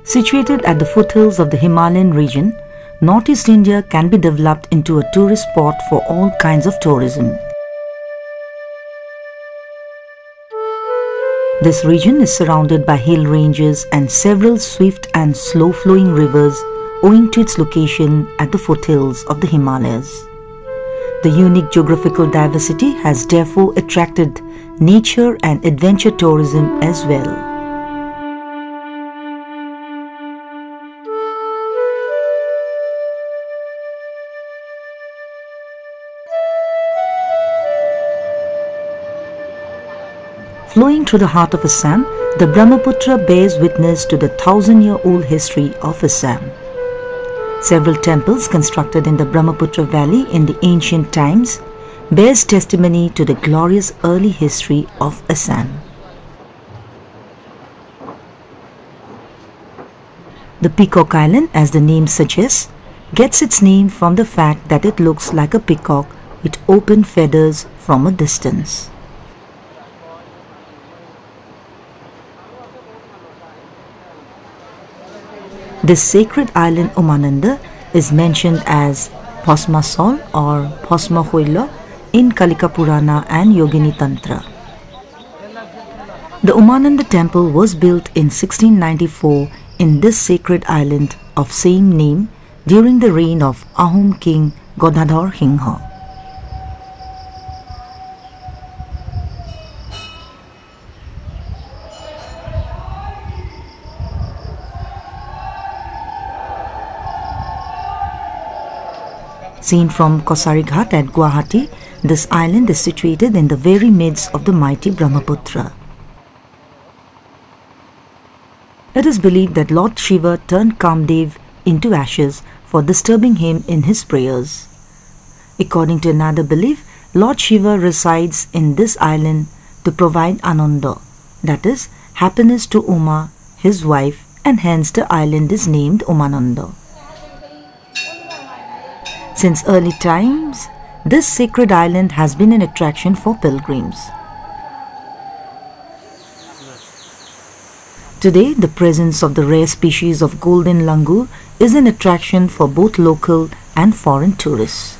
Situated at the foothills of the Himalayan region, Northeast India can be developed into a tourist spot for all kinds of tourism. This region is surrounded by hill ranges and several swift and slow-flowing rivers owing to its location at the foothills of the Himalayas. The unique geographical diversity has therefore attracted nature and adventure tourism as well. Flowing through the heart of Assam, the Brahmaputra bears witness to the 1,000-year-old history of Assam. Several temples constructed in the Brahmaputra valley in the ancient times bears testimony to the glorious early history of Assam. The Peacock Island, as the name suggests, gets its name from the fact that it looks like a peacock with open feathers from a distance. This sacred island Umananda is mentioned as Posmasol or Posmahoilo in Kalika Purana and Yogini Tantra. The Umananda temple was built in 1694 in this sacred island of same name during the reign of Ahom king Godadhar Singha. Seen from Kosari Ghat at Guwahati, this island is situated in the very midst of the mighty Brahmaputra. It is believed that Lord Shiva turned Kamdev into ashes for disturbing him in his prayers. According to another belief, Lord Shiva resides in this island to provide Ananda, that is, happiness to Uma, his wife, and hence the island is named Umananda. Since early times, this sacred island has been an attraction for pilgrims. Today, the presence of the rare species of golden langur is an attraction for both local and foreign tourists.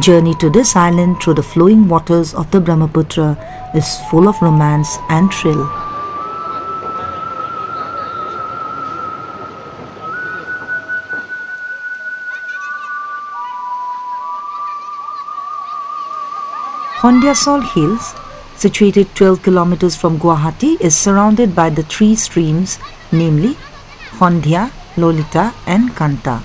Journey to this island through the flowing waters of the Brahmaputra is full of romance and thrill. Hondiasol Hills, situated 12 kilometers from Guwahati, is surrounded by the three streams, namely Hondia, Lolita and Kanta.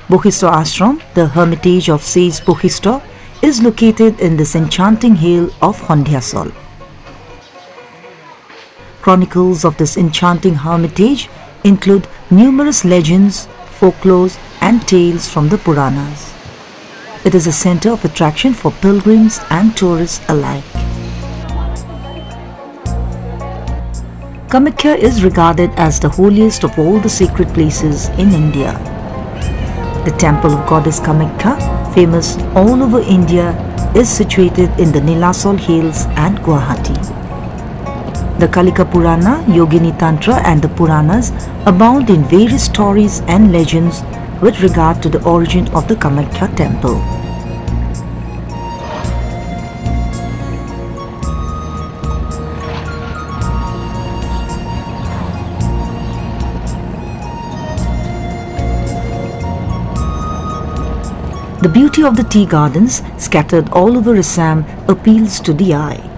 Bohisto Ashram, the hermitage of sage Bohisto, is located in this enchanting hill of Hondiasol. Chronicles of this enchanting hermitage include numerous legends, folklores and tales from the Puranas. It is a center of attraction for pilgrims and tourists alike. Kamakhya is regarded as the holiest of all the sacred places in India. The temple of goddess Kamakhya, famous all over India, is situated in the Nilasol Hills at Guwahati. The Kalika Purana, Yogini Tantra and the Puranas abound in various stories and legends with regard to the origin of the Kamakhya temple. The beauty of the tea gardens scattered all over Assam appeals to the eye.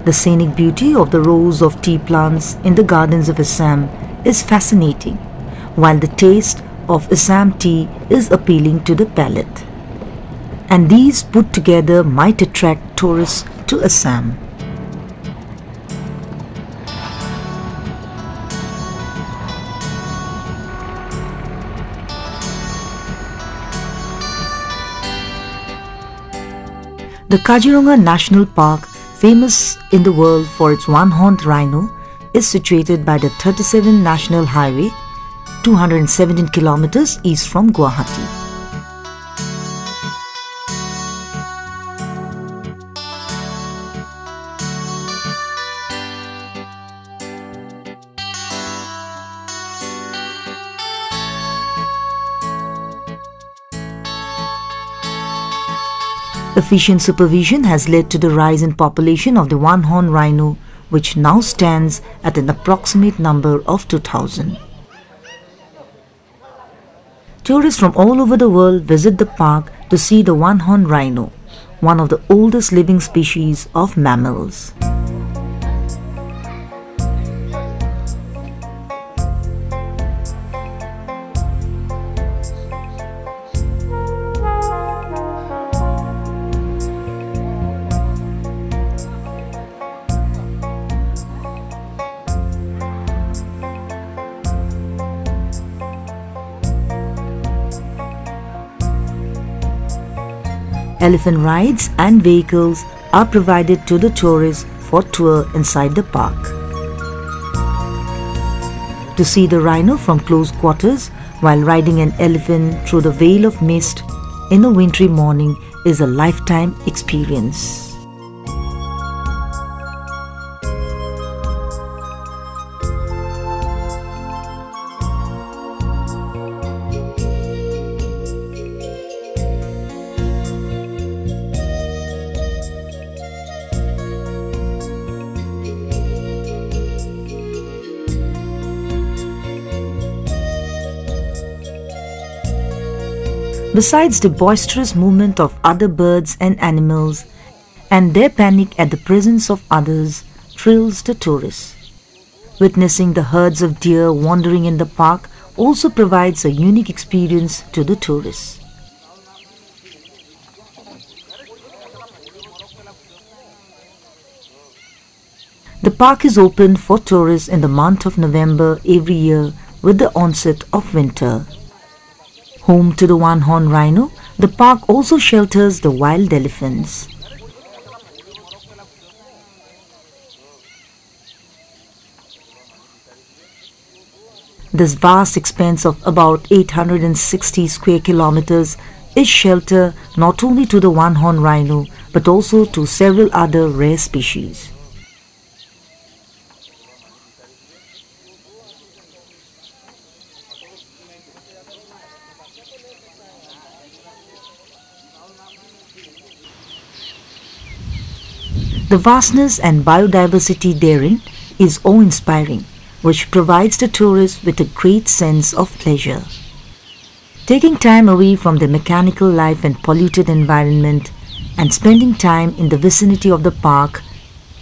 The scenic beauty of the rows of tea plants in the gardens of Assam is fascinating, while the taste of Assam tea is appealing to the palate. And these put together might attract tourists to Assam. The Kaziranga National Park, famous in the world for its one-horned rhino, is situated by the 37 National Highway, 217 kilometers east from Guwahati. Efficient supervision has led to the rise in population of the one-horned rhino, which now stands at an approximate number of 2,000. Tourists from all over the world visit the park to see the one-horned rhino, one of the oldest living species of mammals. Elephant rides and vehicles are provided to the tourists for tour inside the park. To see the rhino from close quarters while riding an elephant through the veil of mist in a wintry morning is a lifetime experience. Besides the boisterous movement of other birds and animals, and their panic at the presence of others thrills the tourists. Witnessing the herds of deer wandering in the park also provides a unique experience to the tourists. The park is open for tourists in the month of November every year with the onset of winter. Home to the one-horned rhino, the park also shelters the wild elephants. This vast expanse of about 860 square kilometers is shelter not only to the one-horned rhino but also to several other rare species. The vastness and biodiversity therein is awe-inspiring, which provides the tourist with a great sense of pleasure. Taking time away from the mechanical life and polluted environment and spending time in the vicinity of the park,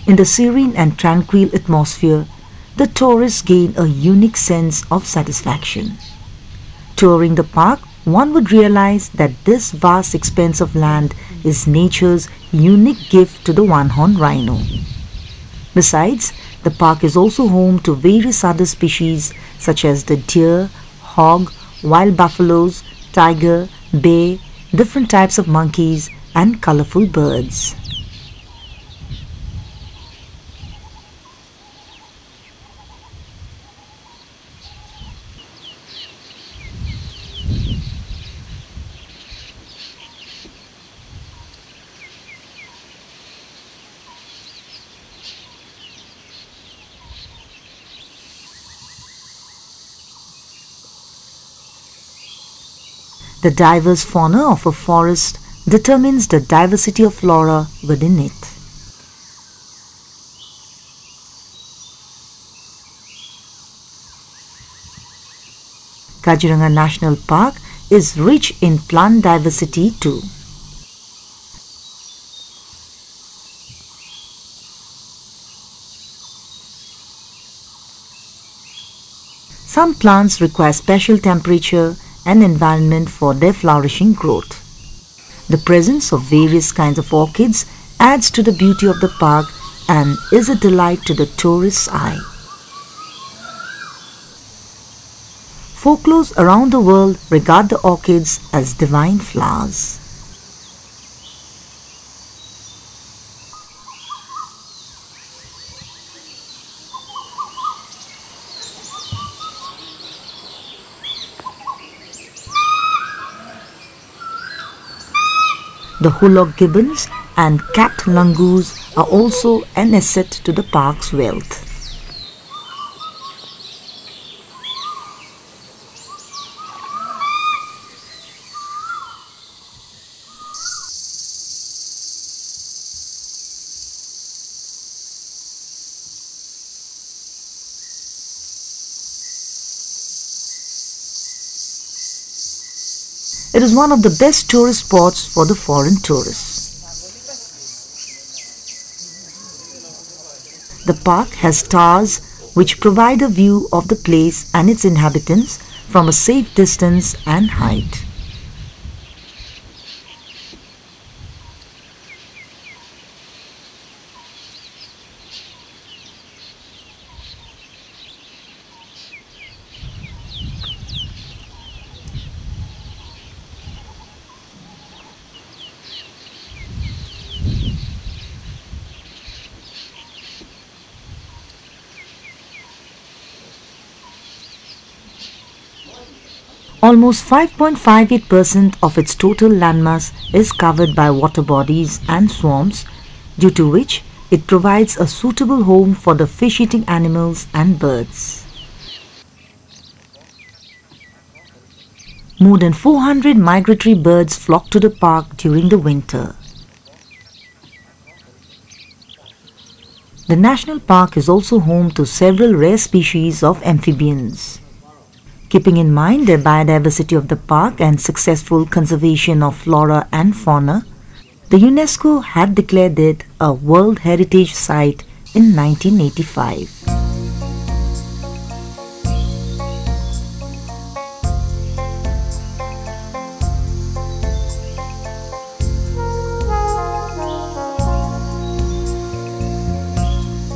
in the serene and tranquil atmosphere, the tourists gain a unique sense of satisfaction. Touring the park, one would realize that this vast expanse of land is nature's unique gift to the one-horned rhino. Besides, the park is also home to various other species such as the deer, hog, wild buffaloes, tiger, bear, different types of monkeys, and colorful birds. The diverse fauna of a forest determines the diversity of flora within it. Kaziranga National Park is rich in plant diversity too. Some plants require special temperature and environment for their flourishing growth. The presence of various kinds of orchids adds to the beauty of the park and is a delight to the tourist's eye. Folklores around the world regard the orchids as divine flowers. The hulok gibbons and cat langurs are also an asset to the park's wealth. It is one of the best tourist spots for the foreign tourists. The park has towers which provide a view of the place and its inhabitants from a safe distance and height. Almost 5.58% of its total landmass is covered by water bodies and swamps, due to which it provides a suitable home for the fish-eating animals and birds. More than 400 migratory birds flock to the park during the winter. The national park is also home to several rare species of amphibians. Keeping in mind the biodiversity of the park and successful conservation of flora and fauna, the UNESCO had declared it a World Heritage Site in 1985.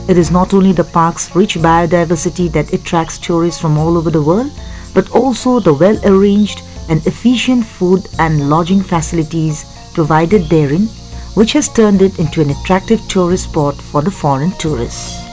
It is not only the park's rich biodiversity that attracts tourists from all over the world, but also the well-arranged and efficient food and lodging facilities provided therein, which has turned it into an attractive tourist spot for the foreign tourists.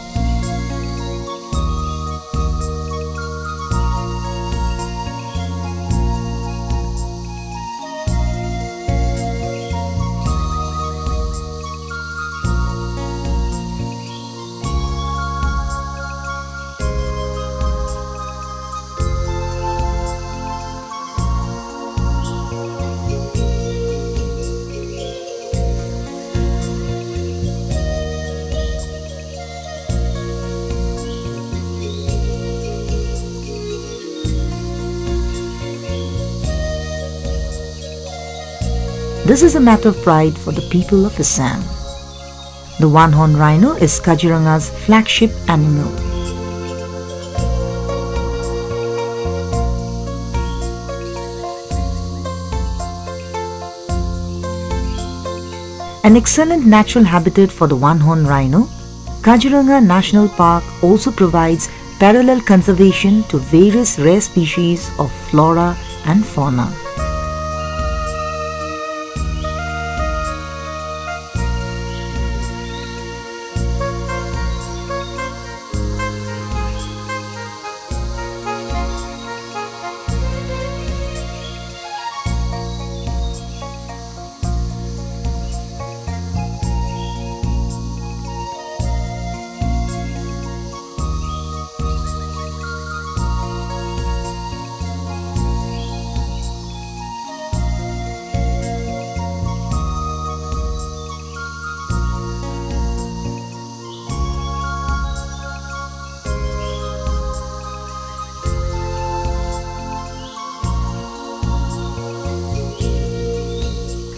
This is a matter of pride for the people of Assam. The one-horned rhino is Kaziranga's flagship animal. An excellent natural habitat for the one-horned rhino, Kaziranga National Park also provides parallel conservation to various rare species of flora and fauna.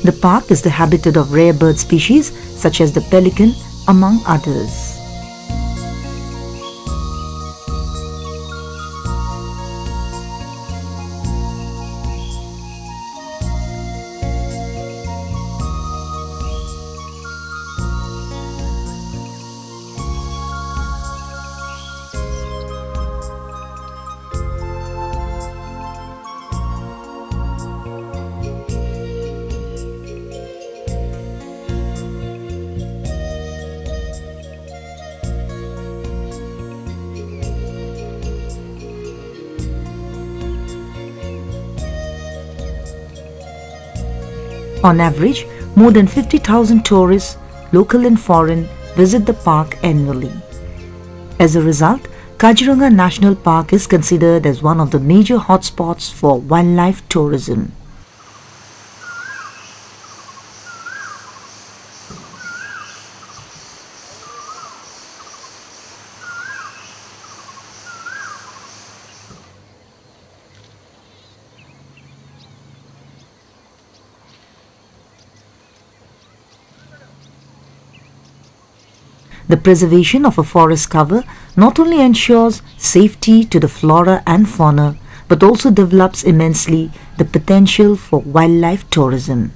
The park is the habitat of rare bird species such as the pelican, among others. On average, More than 50,000 tourists, local and foreign, visit the park annually. As a result, Kaziranga National Park is considered as one of the major hotspots for wildlife tourism. The preservation of a forest cover not only ensures safety to the flora and fauna, but also develops immensely the potential for wildlife tourism.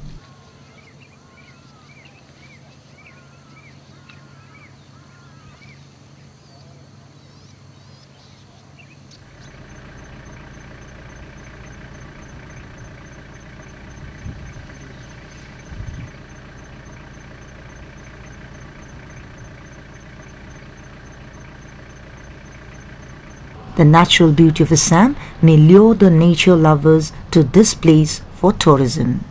The natural beauty of Assam may lure the nature lovers to this place for tourism.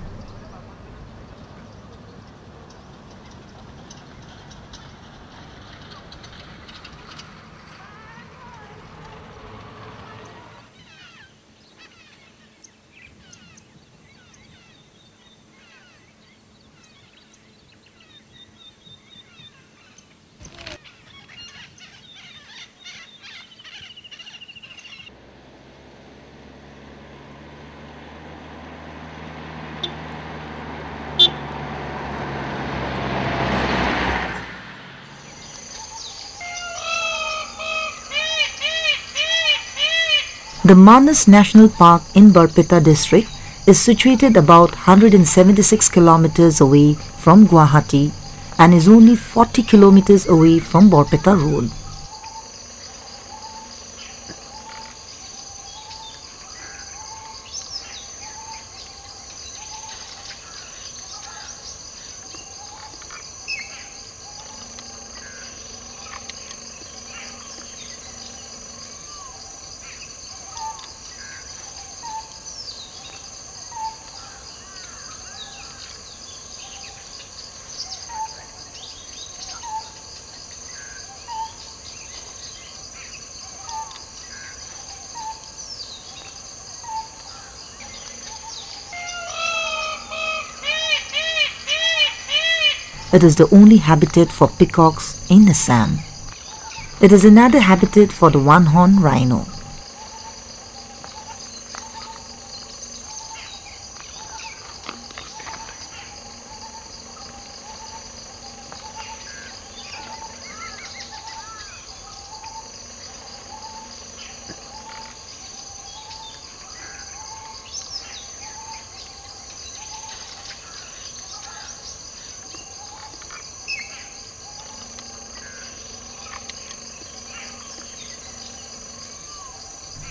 The Manas National Park in Barpeta district is situated about 176 kilometers away from Guwahati and is only 40 kilometers away from Barpeta Road. It is the only habitat for peacocks in Assam. It is another habitat for the one-horned rhino.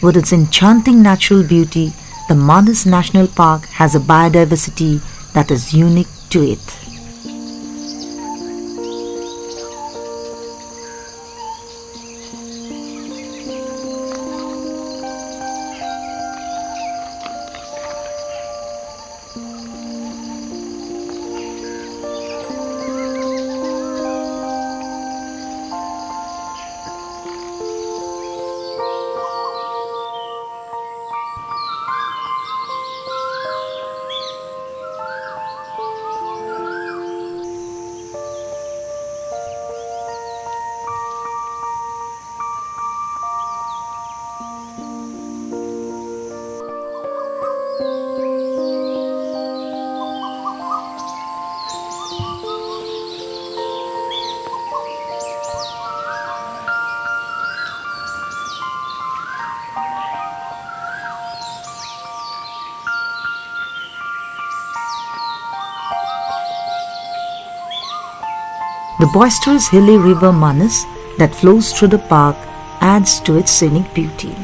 With its enchanting natural beauty, the Manas National Park has a biodiversity that is unique to it. The boisterous hilly river Manas that flows through the park adds to its scenic beauty.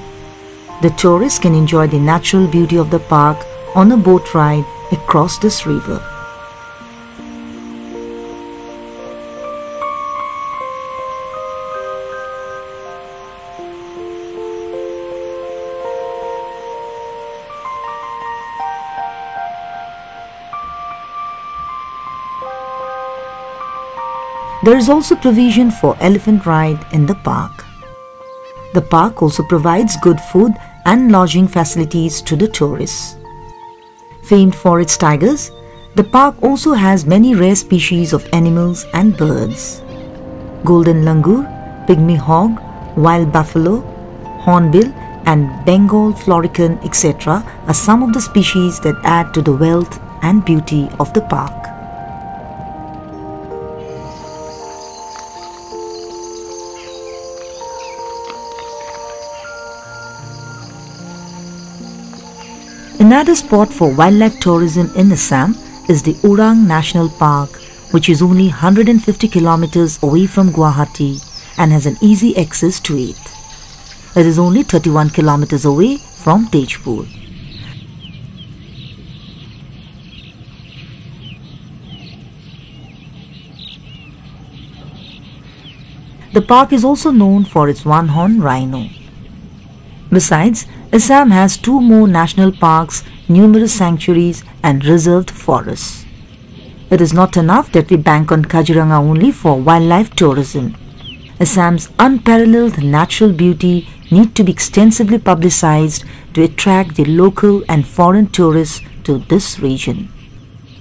The tourists can enjoy the natural beauty of the park on a boat ride across this river. There is also provision for elephant ride in the park. The park also provides good food and lodging facilities to the tourists. Famed for its tigers, the park also has many rare species of animals and birds. Golden langur, pygmy hog, wild buffalo, hornbill and Bengal florican etc. are some of the species that add to the wealth and beauty of the park. Another spot for wildlife tourism in Assam is the Orang National Park, which is only 150 kilometers away from Guwahati and has an easy access to it. It is only 31 kilometers away from Tejpur. The park is also known for its one-horned rhino. Besides, Assam has 2 more national parks, numerous sanctuaries and reserved forests. It is not enough that we bank on Kaziranga only for wildlife tourism. Assam's unparalleled natural beauty need to be extensively publicized to attract the local and foreign tourists to this region.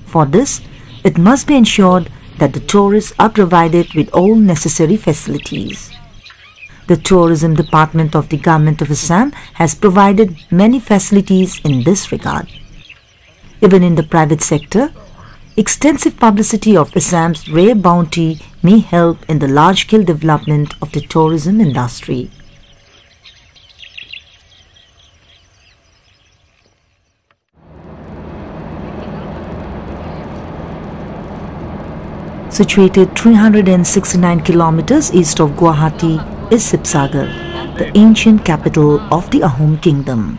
For this, it must be ensured that the tourists are provided with all necessary facilities. The Tourism Department of the Government of Assam has provided many facilities in this regard. Even in the private sector, extensive publicity of Assam's rare bounty may help in the large-scale development of the tourism industry. Situated 369 kilometers east of Guwahati is Sibsagar, the ancient capital of the Ahom kingdom.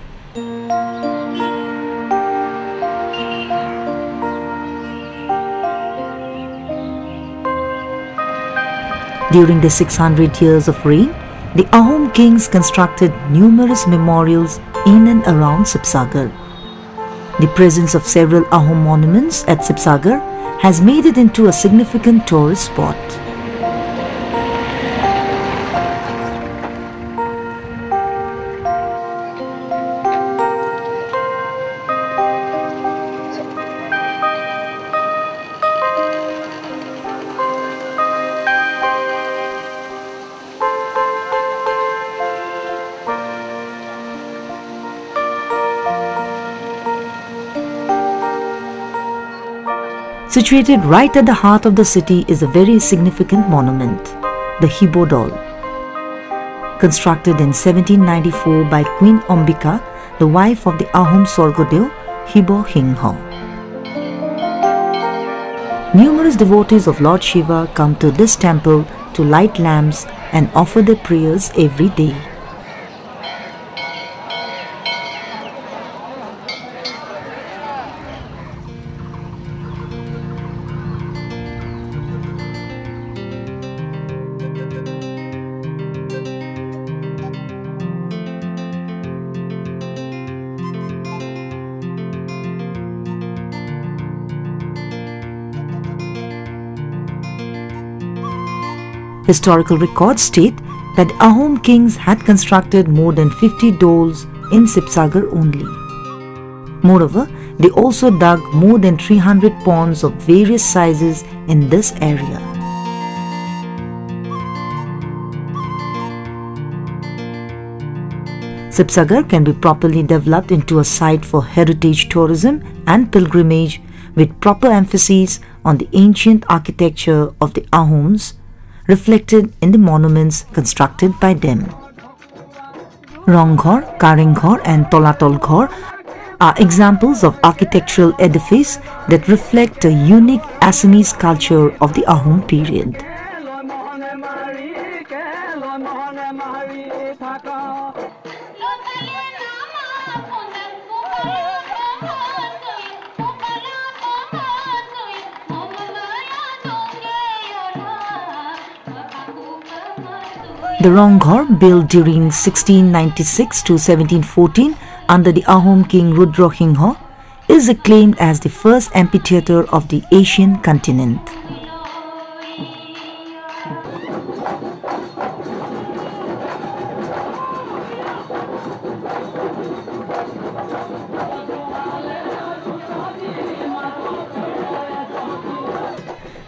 During the 600 years of reign, the Ahom kings constructed numerous memorials in and around Sibsagar. The presence of several Ahom monuments at Sibsagar has made it into a significant tourist spot. Situated right at the heart of the city is a very significant monument, the Hibo Doll. Constructed in 1794 by Queen Ambika, the wife of the Ahom Sorgodev, Hibo Hingho. Numerous devotees of Lord Shiva come to this temple to light lamps and offer their prayers every day. Historical records state that the Ahom kings had constructed more than 50 dolls in Sibsagar only. Moreover, they also dug more than 300 ponds of various sizes in this area. Sibsagar can be properly developed into a site for heritage tourism and pilgrimage with proper emphasis on the ancient architecture of the Ahoms, reflected in the monuments constructed by them. Ronghor, Karinghor and Tolatol Ghor are examples of architectural edifices that reflect a unique Assamese culture of the Ahom period. The Ronghor, built during 1696 to 1714 under the Ahom king Rudrohingho, is acclaimed as the first amphitheatre of the Asian continent.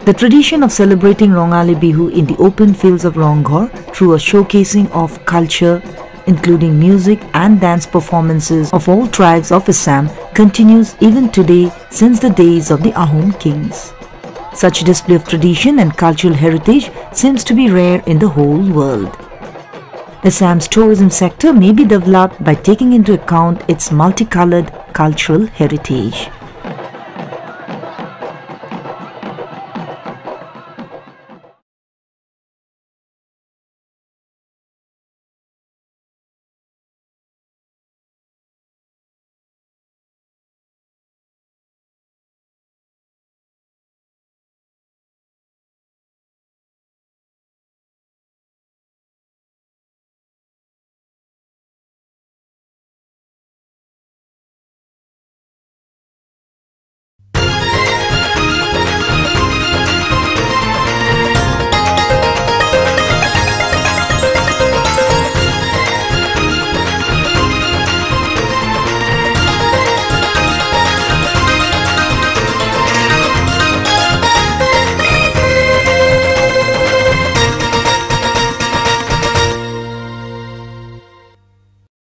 The tradition of celebrating Rongali Bihu in the open fields of Ronghor through a showcasing of culture, including music and dance performances of all tribes of Assam, continues even today since the days of the Ahom kings. Such display of tradition and cultural heritage seems to be rare in the whole world. Assam's tourism sector may be developed by taking into account its multicolored cultural heritage.